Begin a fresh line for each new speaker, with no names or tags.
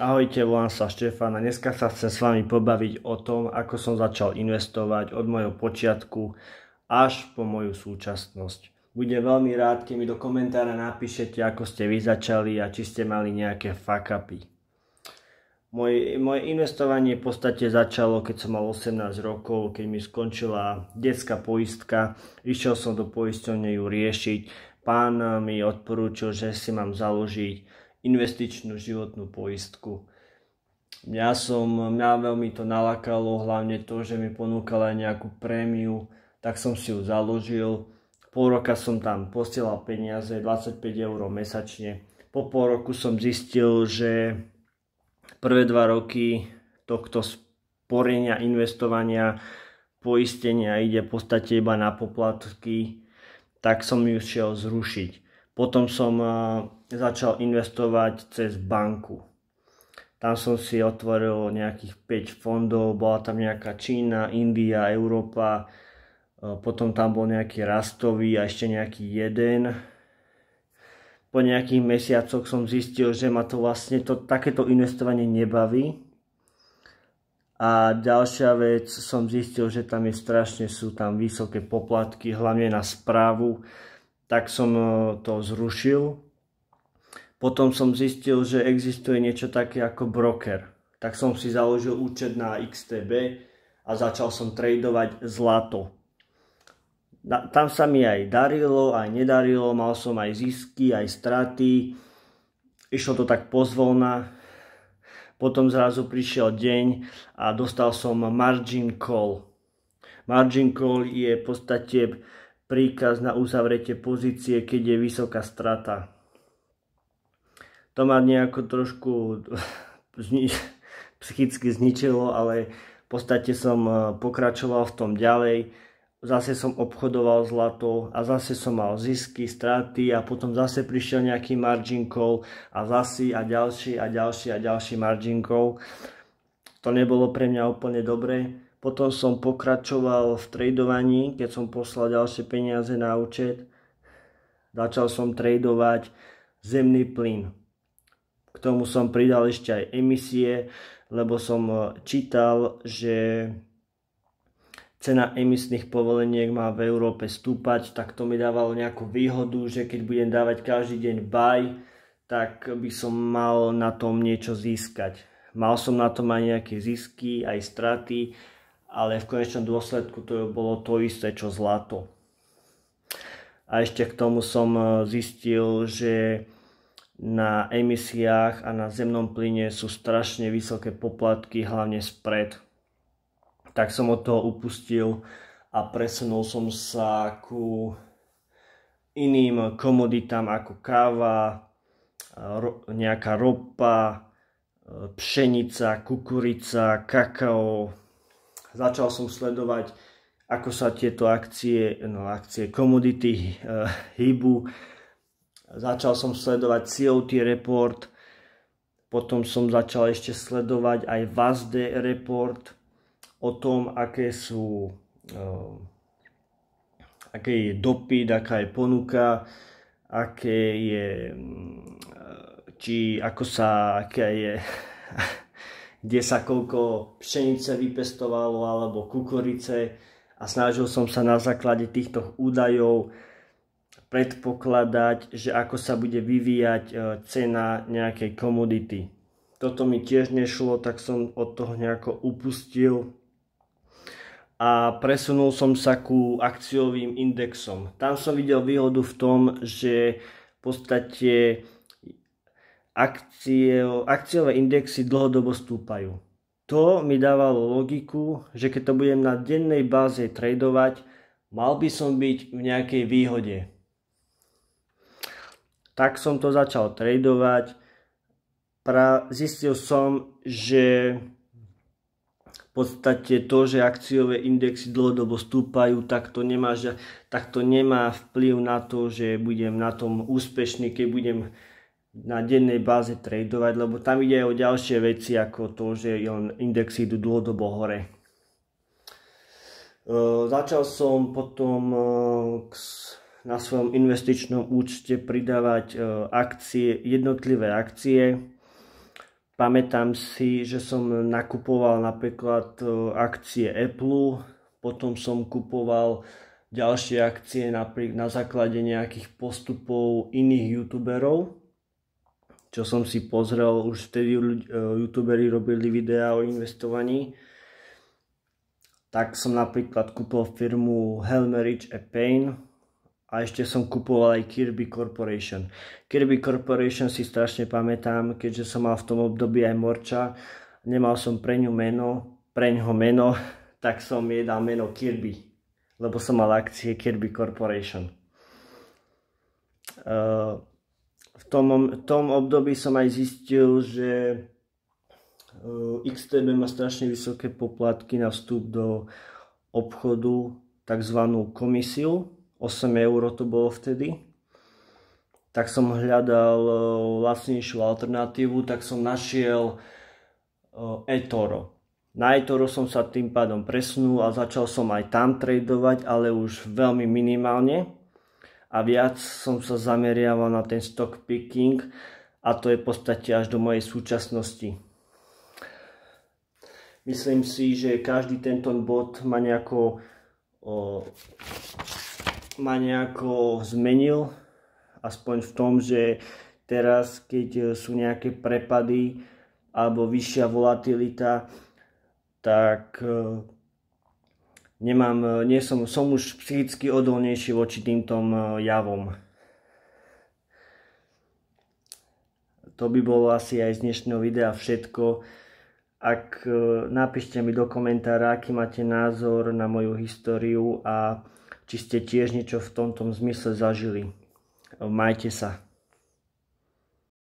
Ahojte, volám sa Štefan a dneska sa chcem s vami pobaviť o tom, ako som začal investovať od môjho počiatku až po moju súčasnosť. Budem veľmi rád, keď mi do komentára napíšete, ako ste vy začali a či ste mali nejaké fuck-upy. Moje investovanie v podstate začalo, keď som mal 18 rokov, keď mi skončila detská poistka. Išiel som do poisťovne ju riešiť. Pán mi odporúčil, že si mám založiť investičnú životnú poistku. Mňa veľmi to nalákalo, hlavne to, že mi ponúkala aj nejakú prémiu, tak som si ju založil. Pol roka som tam posielal peniaze, 25 € mesačne. Po pol roku som zistil, že prvé 2 roky tohto sporenia, investovania, poistenia ide v podstate iba na poplatky, tak som ju šiel zrušiť. Potom som začal investovať cez banku. Tam som si otvoril nejakých 5 fondov, bola tam nejaká Čína, India, Európa, potom tam bol nejaký rastový a ešte nejaký jeden. Po nejakých mesiacoch som zistil, že ma to vlastne takéto investovanie nebaví. A ďalšia vec, som zistil, že tam sú tam vysoké poplatky, hlavne na správu, tak som to zrušil. Potom som zistil, že existuje niečo také ako broker. Tak som si založil účet na XTB a začal som tradovať zlato. Tam sa mi aj darilo, aj nedarilo, mal som aj zisky, aj straty. Išlo to tak pozvolna. Potom zrazu prišiel deň a dostal som margin call. Margin call je v podstate príkaz na uzavretie pozície, keď je vysoká strata. To ma nejako trošku psychicky zničilo, ale v podstate som pokračoval v tom ďalej. Zase som obchodoval zlato a zase som mal zisky, straty a potom zase prišiel nejaký margin call a zase a ďalší margin call. To nebolo pre mňa úplne dobré. Potom som pokračoval v tradovaní, keď som poslal ďalšie peniaze na účet. Začal som tradovať zemný plyn. K tomu som pridal ešte aj emisie, lebo som čítal, že cena emisných povoleniek má v Európe stúpať, tak to mi dávalo nejakú výhodu, že keď budem dávať každý deň buy, tak by som mal na tom niečo získať. Mal som na tom aj nejaké zisky, aj straty, ale v konečnom dôsledku to bolo to isté, čo zlato. A ešte k tomu som zistil, že na emisiách a na zemnom plyne sú strašne vysoké poplatky, hlavne spread. Tak som od toho upustil a presunul som sa ku iným komoditám ako káva, nejaká ropa, pšenica, kukurica, kakao. Začal som sledovať, ako sa tieto akcie komodity hýbu. Začal som sledovať COT report, potom som začal ešte sledovať aj WASD report o tom, aký je dopyt, aká je ponuka, kde sa koľko pšenice vypestovalo alebo kukurice, a snažil som sa na základe týchto údajov predpokladať, že ako sa bude vyvíjať cena nejakej komodity. Toto mi tiež nešlo, tak som od toho nejako upustil a presunul som sa ku akciovým indexom. Tam som videl výhodu v tom, že v podstate akciové indexy dlhodobo stúpajú. To mi dávalo logiku, že keď to budem na dennej báze tradovať, mal by som byť v nejakej výhode. Tak som to začal tradovať. Zistil som, že v podstate to, že akciové indexy dlhodobo stúpajú, tak to nemá vplyv na to, že budem na tom úspešný, keď budem na dennej báze tradovať, lebo tam ide aj o ďalšie veci ako to, že indexy idú dlhodobo hore. Začal som potom na svojom investičnom účte pridávať jednotlivé akcie. Pamätám si, že som nakupoval napríklad akcie Apple, potom som kupoval ďalšie akcie na základe nejakých postupov iných youtuberov, čo som si pozrel, už vtedy youtuberi robili videá o investovaní. Tak som napríklad kúpil firmu Helmerich & Payne a ešte som kupoval aj Kirby Corporation. Kirby Corporation si strašne pamätám, keďže som mal v tom období aj morča, nemal som pre ňo meno, tak som jej dal meno Kirby, lebo som mal akcie Kirby Corporation. V tom období som aj zistil, že XTB má strašne vysoké poplatky na vstup do obchodu, takzvanú komisiu, 8 € to bolo vtedy. Tak som hľadal lacnejšiu alternatívu, tak som našiel eToro. Na eToro som sa tým pádom presunul a začal som aj tam tradovať, ale už veľmi minimálne. A viac som sa zameriaval na ten stock picking a to je v podstate až do mojej súčasnosti. Myslím si, že každý tento bod ma nejako zmenil, aspoň v tom, že teraz keď sú nejaké prepady alebo vyššia volatilita, tak som už psychicky odolnejší voči týmto javom. To by bolo asi aj z dnešného videa všetko. Napíšte mi do komentára, aký máte názor na moju históriu a či ste tiež niečo v tomto zmysle zažili. Majte sa.